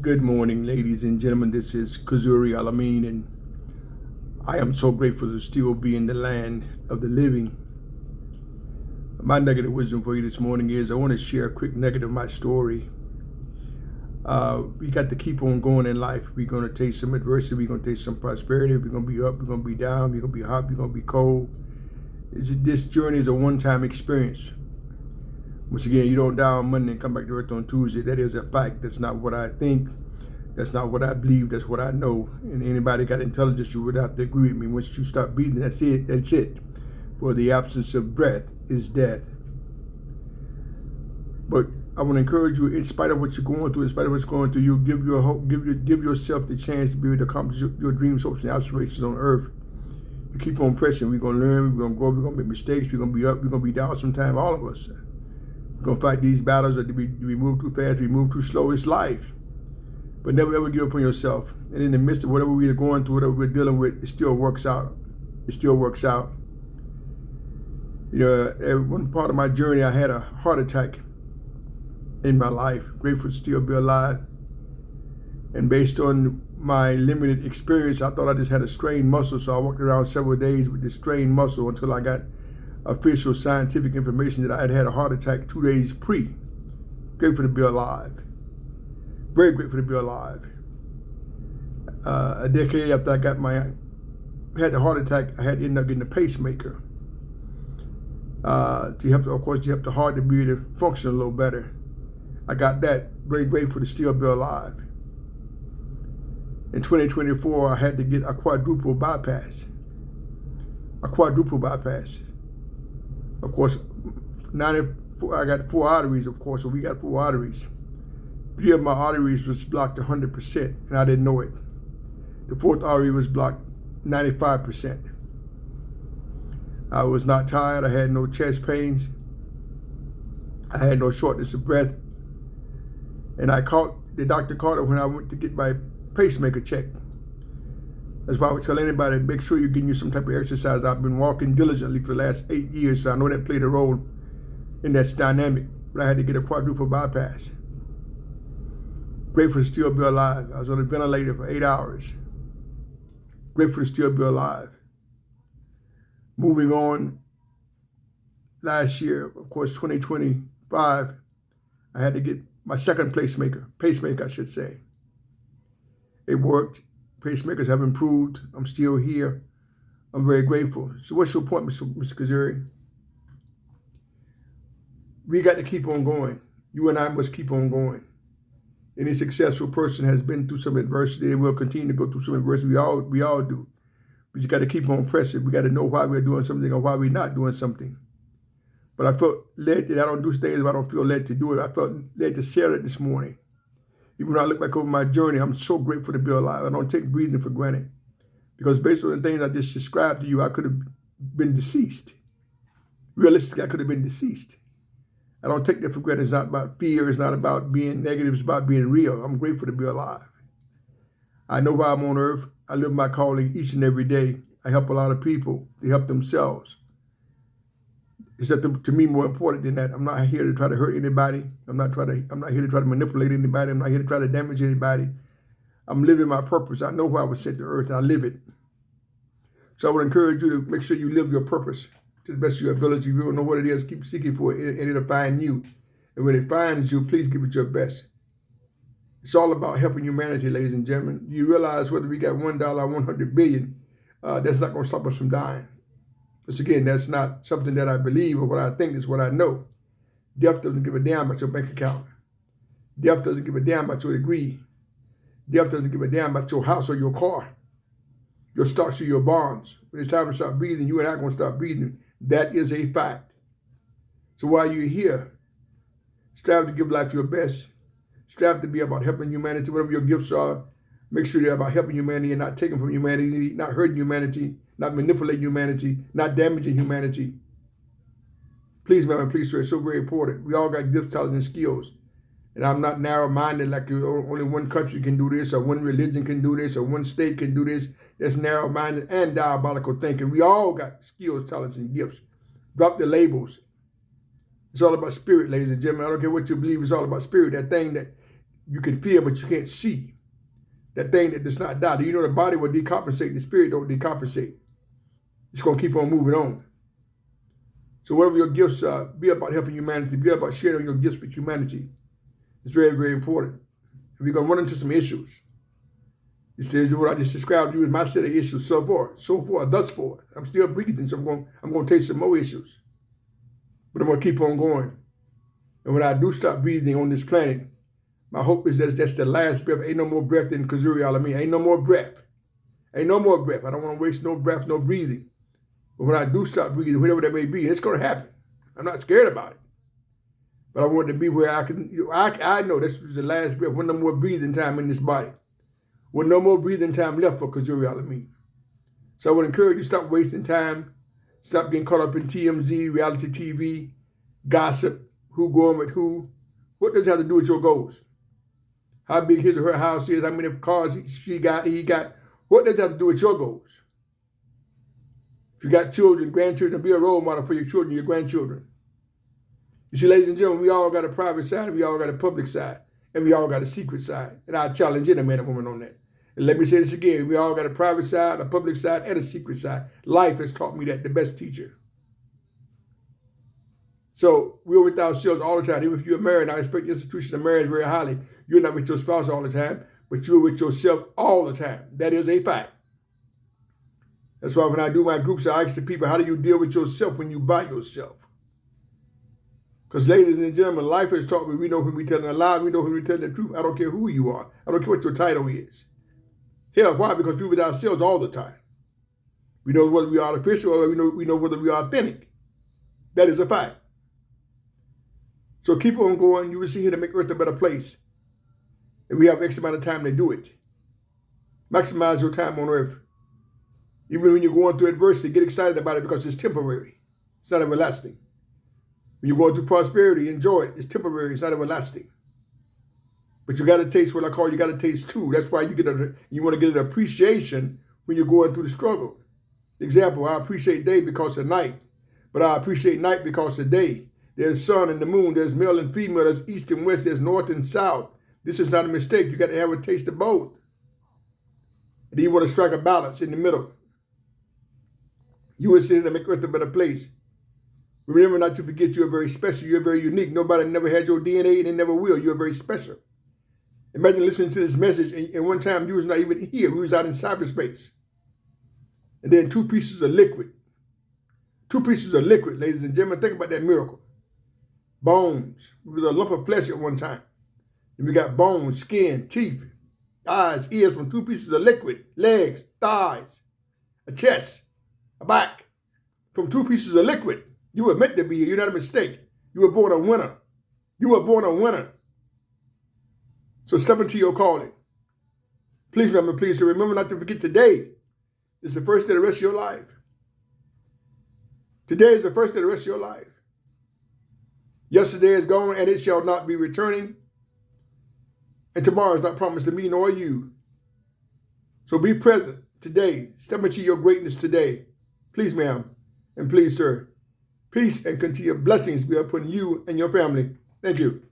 Good morning, ladies and gentlemen. This is Kazuri Alameen, and I am so grateful to still be in the land of the living. My negative wisdom for you this morning is I want to share a quick nugget of my story. We got to keep on going in life. We're going to taste some adversity. We're going to taste some prosperity. We're going to be up. We're going to be down. We're going to be hot. We're going to be cold. This journey is a one-time experience. Once again, you don't die on Monday and come back to earth on Tuesday. That is a fact. That's not what I think. That's not what I believe. That's what I know. And anybody got intelligence, you would have to agree with me. Once you stop breathing, that's it. That's it. For the absence of breath is death. But I want to encourage you, in spite of what you're going through, in spite of what's going through, you give your hope, give yourself the chance to be able to accomplish your dreams, hopes, and aspirations on earth. You keep on pressing. We're going to learn. We're going to grow. We're going to make mistakes. We're going to be up. We're going to be down sometime. All of us. We're going to fight these battles. Do we move too fast? We move too slow? It's life. But never ever give up on yourself. And in the midst of whatever we're going through, whatever we're dealing with, it still works out. It still works out. You know, at one part of my journey, I had a heart attack in my life. Grateful to still be alive. And based on my limited experience, I thought I just had a strained muscle. So I walked around several days with this strained muscle until I got official scientific information that I had had a heart attack 2 days pre. Grateful to be alive. Very grateful to be alive. A decade after I had the heart attack, I had to end up getting a pacemaker to help the heart to be able to function a little better. I got that. Very grateful to still be alive. In 2024, I had to get a quadruple bypass. Of course, I got 4 arteries, of course, so we got 4 arteries. 3 of my arteries was blocked 100%, and I didn't know it. The 4th artery was blocked 95%. I was not tired. I had no chest pains. I had no shortness of breath. And the doctor called it when I went to get my pacemaker checked. That's why I would tell anybody, make sure you're getting you some type of exercise. I've been walking diligently for the last 8 years, so I know that played a role in that dynamic. But I had to get a quadruple bypass. Grateful to still be alive. I was on a ventilator for 8 hours. Grateful to still be alive. Moving on, last year, of course, 2025, I had to get my second pacemaker, I should say. It worked. Pacemakers have improved. I'm still here. I'm very grateful. So what's your point, Mr. Kazuri? We got to keep on going. You and I must keep on going. Any successful person has been through some adversity. They will continue to go through some adversity. We all do. We just got to keep on pressing. We got to know why we're doing something or why we're not doing something. But I felt led that I don't do things if I don't feel led to do it. I felt led to share it this morning. Even when I look back over my journey, I'm so grateful to be alive. I don't take breathing for granted. Because based on the things I just described to you, I could have been deceased. Realistically, I could have been deceased. I don't take that for granted. It's not about fear. It's not about being negative. It's about being real. I'm grateful to be alive. I know why I'm on earth. I live my calling each and every day. I help a lot of people. They help themselves. It's to me more important than that. I'm not here to try to hurt anybody. I'm not here to try to manipulate anybody. I'm not here to try to damage anybody. I'm living my purpose. I know why I was sent to earth, and I live it. So I would encourage you to make sure you live your purpose to the best of your ability. If you don't know what it is, keep seeking for it, and it'll find you. And when it finds you, please give it your best. It's all about helping humanity, ladies and gentlemen. You realize whether we got $1, 100 billion, that's not going to stop us from dying. Because again, that's not something that I believe or what I think, is what I know. Death doesn't give a damn about your bank account. Death doesn't give a damn about your degree. Death doesn't give a damn about your house or your car, your stocks or your bonds. When it's time to start breathing, you and I are going to start breathing. That is a fact. So while you're here, strive to give life your best. Strive to be about helping humanity, whatever your gifts are. Make sure they're about helping humanity and not taking from humanity, not hurting humanity, not manipulating humanity, not damaging humanity. Please, ma'am, please, sir, it's so very important. We all got gifts, talents, and skills. And I'm not narrow-minded like only one country can do this, or one religion can do this, or one state can do this. That's narrow-minded and diabolical thinking. We all got skills, talents, and gifts. Drop the labels. It's all about spirit, ladies and gentlemen. I don't care what you believe. It's all about spirit. That thing that you can feel, but you can't see. That thing that does not die. Do you know the body will decompensate, the spirit don't decompensate? It's going to keep on moving on. So whatever your gifts are, be about helping humanity, be about sharing your gifts with humanity. It's very, very important. And we're going to run into some issues. This is what I just described to you as my set of issues so far, thus far. I'm still breathing, so I'm going to take some more issues. But I'm going to keep on going. And when I do stop breathing on this planet, my hope is that that's the last breath. Ain't no more breath in Kazuri Alameen. Ain't no more breath. Ain't no more breath. I don't want to waste no breath, no breathing. But when I do stop breathing, whatever that may be, and it's going to happen. I'm not scared about it. But I want it to be where I can, I know this was the last breath. With no more breathing time in this body. With no more breathing time left for Kazuri Alameen. So I would encourage you to stop wasting time. Stop getting caught up in TMZ, reality TV, gossip, who going with who. What does it have to do with your goals? How big his or her house is, how many cars he got. What does it have to do with your goals? If you got children, grandchildren, be a role model for your children, your grandchildren. You see, ladies and gentlemen, we all got a private side, we all got a public side, and we all got a secret side. And I challenge any man and woman on that. And let me say this again, we all got a private side, a public side, and a secret side. Life has taught me that, the best teacher. So we're with ourselves all the time. Even if you're married, I respect the institution of marriage very highly. You're not with your spouse all the time, but you're with yourself all the time. That is a fact. That's why when I do my groups, I ask the people, how do you deal with yourself when you by yourself? Because ladies and gentlemen, life has taught me, we know when we're telling a lie, we know when we're telling the truth. I don't care who you are. I don't care what your title is. Hell, why? Because we're with ourselves all the time. We know whether we are artificial or we know whether we are authentic. That is a fact. So keep on going. You will see here to make earth a better place. And we have X amount of time to do it. Maximize your time on earth. Even when you're going through adversity, get excited about it because it's temporary. It's not everlasting. When you're going through prosperity, enjoy it. It's temporary. It's not everlasting. But you got to taste what I call you got to taste too. That's why you want to get an appreciation when you're going through the struggle. Example, I appreciate day because of night. But I appreciate night because of day. There's sun and the moon. There's male and female. There's east and west. There's north and south. This is not a mistake. You got to have a taste of both. And you want to strike a balance in the middle. You will sit to make earth a better place. Remember not to forget you are very special. You're very unique. Nobody never had your DNA and they never will. You're very special. Imagine listening to this message and one time you was not even here. We was out in cyberspace. And then 2 pieces of liquid. 2 pieces of liquid, ladies and gentlemen. Think about that miracle. Bones. It was a lump of flesh at one time. And we got bones, skin, teeth, eyes, ears from 2 pieces of liquid. Legs, thighs, a chest, a back. From 2 pieces of liquid. You were meant to be here. You're not a mistake. You were born a winner. You were born a winner. So step into your calling. Please, remember, please. So remember not to forget today is the first day of the rest of your life. Today is the first day of the rest of your life. Yesterday is gone and it shall not be returning. And tomorrow is not promised to me nor you. So be present today. Step into your greatness today. Please, ma'am, and please, sir. Peace and continued blessings be upon you and your family. Thank you.